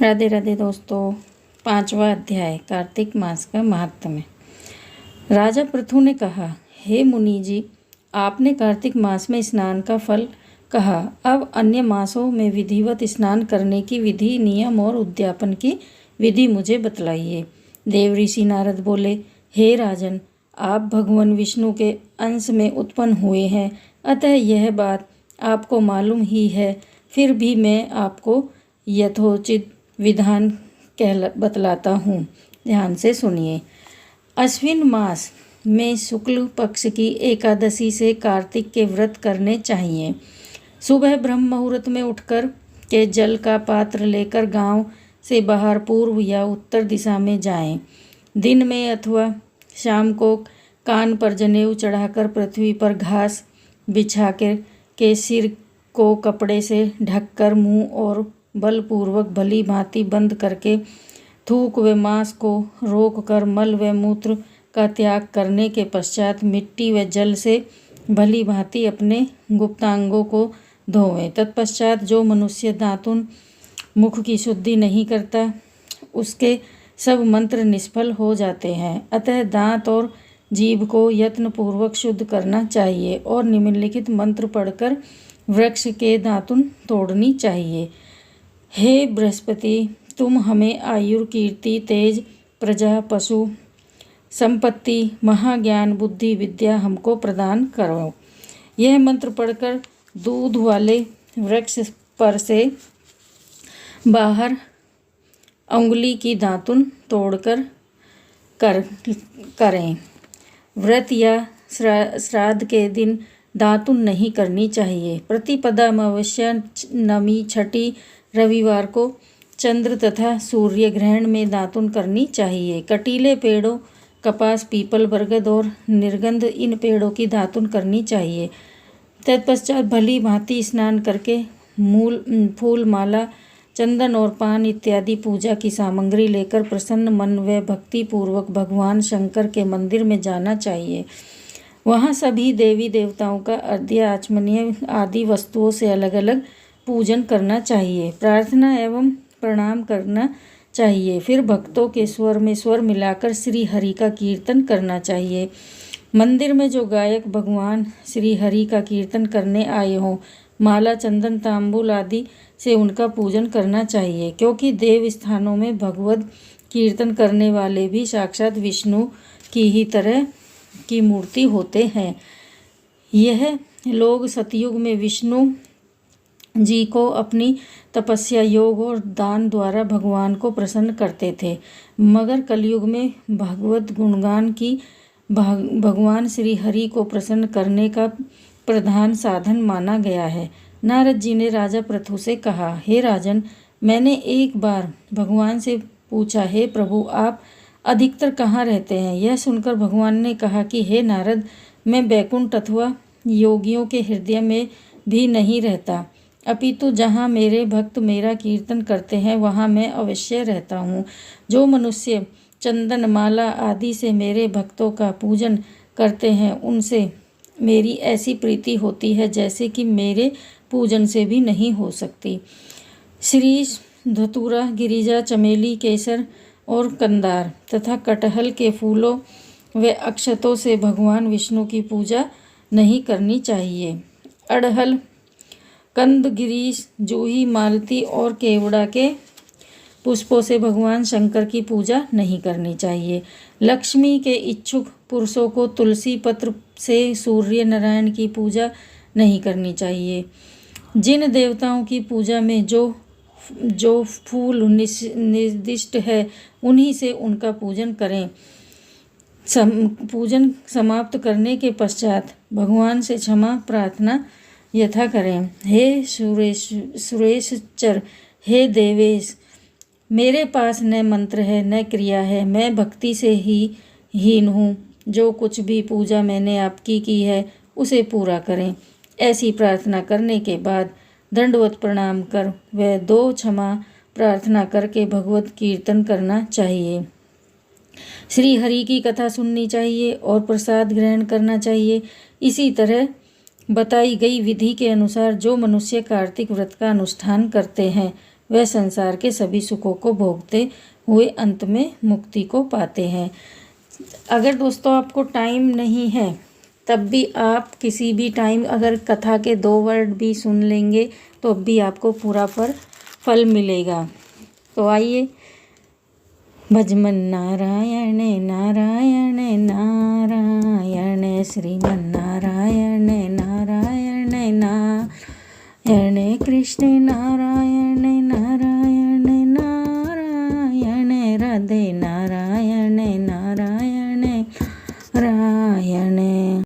राधे राधे दोस्तों। 5वां अध्याय कार्तिक मास का महात्म्य। राजा पृथु ने कहा, हे मुनि जी, आपने कार्तिक मास में स्नान का फल कहा। अब अन्य मासों में विधिवत स्नान करने की विधि, नियम और उद्यापन की विधि मुझे बतलाइए। देव ऋषि नारद बोले, हे राजन, आप भगवान विष्णु के अंश में उत्पन्न हुए हैं, अतः यह बात आपको मालूम ही है। फिर भी मैं आपको यथोचित विधान बतलाता हूँ, ध्यान से सुनिए। अश्विन मास में शुक्ल पक्ष की एकादशी से कार्तिक के व्रत करने चाहिए। सुबह ब्रह्म मुहूर्त में उठकर के जल का पात्र लेकर गांव से बाहर पूर्व या उत्तर दिशा में जाएं। दिन में अथवा शाम को कान पर जनेऊ चढ़ाकर पृथ्वी पर घास बिछा के सिर को कपड़े से ढककर मुंह और बलपूर्वक भली भांति बंद करके थूक व मांस को रोक कर मल व मूत्र का त्याग करने के पश्चात मिट्टी व जल से भली भांति अपने गुप्तांगों को धोवें। तत्पश्चात जो मनुष्य दातुन मुख की शुद्धि नहीं करता, उसके सब मंत्र निष्फल हो जाते हैं। अतः दांत और जीभ को यत्नपूर्वक शुद्ध करना चाहिए और निम्नलिखित मंत्र पढ़कर वृक्ष के दातुन तोड़नी चाहिए। हे बृहस्पति, तुम हमें आयु, कीर्ति, तेज, प्रजा, पशु, संपत्ति, महाज्ञान, बुद्धि, विद्या हमको प्रदान करो। यह मंत्र पढ़कर दूध वाले वृक्ष पर से बाहर अंगुली की दातुन तोड़कर करें। व्रत या श्राद्ध के दिन दातुन नहीं करनी चाहिए। प्रतिपदा, अमावस्या, नवमी, छठी, रविवार को चंद्र तथा सूर्य ग्रहण में दातुन करनी चाहिए। कटीले पेड़ों, कपास, पीपल, बरगद और निर्गंध, इन पेड़ों की दातुन करनी चाहिए। तत्पश्चात भली भांति स्नान करके फूल, माला, चंदन और पान इत्यादि पूजा की सामग्री लेकर प्रसन्न मन व भक्ति पूर्वक भगवान शंकर के मंदिर में जाना चाहिए। वहाँ सभी देवी देवताओं का अर्घ्य, आचमनीय आदि वस्तुओं से अलग अलग पूजन करना चाहिए। प्रार्थना एवं प्रणाम करना चाहिए। फिर भक्तों के स्वर में स्वर मिलाकर श्री हरि का कीर्तन करना चाहिए। मंदिर में जो गायक भगवान श्री हरि का कीर्तन करने आए हों, माला, चंदन, तांबूल आदि से उनका पूजन करना चाहिए, क्योंकि देव स्थानों में भगवद कीर्तन करने वाले भी साक्षात विष्णु की ही तरह की मूर्ति होते हैं। यह लोग सतयुग में विष्णु जी को अपनी तपस्या, योग और दान द्वारा भगवान को प्रसन्न करते थे, मगर कलयुग में भगवत गुणगान की भगवान श्री हरि को प्रसन्न करने का प्रधान साधन माना गया है। नारद जी ने राजा पृथु से कहा, हे राजन, मैंने एक बार भगवान से पूछा, हे प्रभु, आप अधिकतर कहाँ रहते हैं? यह सुनकर भगवान ने कहा कि हे नारद, मैं बैकुंठ अथवा योगियों के हृदय में भी नहीं रहता, अपितु जहाँ मेरे भक्त मेरा कीर्तन करते हैं वहाँ मैं अवश्य रहता हूँ। जो मनुष्य चंदन, माला आदि से मेरे भक्तों का पूजन करते हैं, उनसे मेरी ऐसी प्रीति होती है जैसे कि मेरे पूजन से भी नहीं हो सकती। शीश, धतूरा, गिरिजा, चमेली, केसर और कंदार तथा कटहल के फूलों व अक्षतों से भगवान विष्णु की पूजा नहीं करनी चाहिए। अड़हल, कंद, गिरीश, जूही, मालती और केवड़ा के पुष्पों से भगवान शंकर की पूजा नहीं करनी चाहिए। लक्ष्मी के इच्छुक पुरुषों को तुलसी पत्र से सूर्य नारायण की पूजा नहीं करनी चाहिए। जिन देवताओं की पूजा में जो फूल निर्दिष्ट है, उन्हीं से उनका पूजन करें। पूजन समाप्त करने के पश्चात भगवान से क्षमा प्रार्थना यथा करें। हे सुरेश्वर, हे देवेश, मेरे पास न मंत्र है न क्रिया है, मैं भक्ति से ही हीन हूँ। जो कुछ भी पूजा मैंने आपकी की है उसे पूरा करें। ऐसी प्रार्थना करने के बाद दंडवत प्रणाम कर व 2 क्षमा प्रार्थना करके भगवत कीर्तन करना चाहिए। श्री हरि की कथा सुननी चाहिए और प्रसाद ग्रहण करना चाहिए। इसी तरह बताई गई विधि के अनुसार जो मनुष्य कार्तिक व्रत का अनुष्ठान करते हैं, वह संसार के सभी सुखों को भोगते हुए अंत में मुक्ति को पाते हैं। अगर दोस्तों आपको टाइम नहीं है तब भी आप किसी भी टाइम अगर कथा के 2 वर्ड भी सुन लेंगे तो अब भी आपको पूरा फल मिलेगा। तो आइए, भजमन नारायण नारायण नारायण, श्रीमन नारायण नारायण नारायण, कृष्ण नारायण नारायण नारायण, राधे नारायण।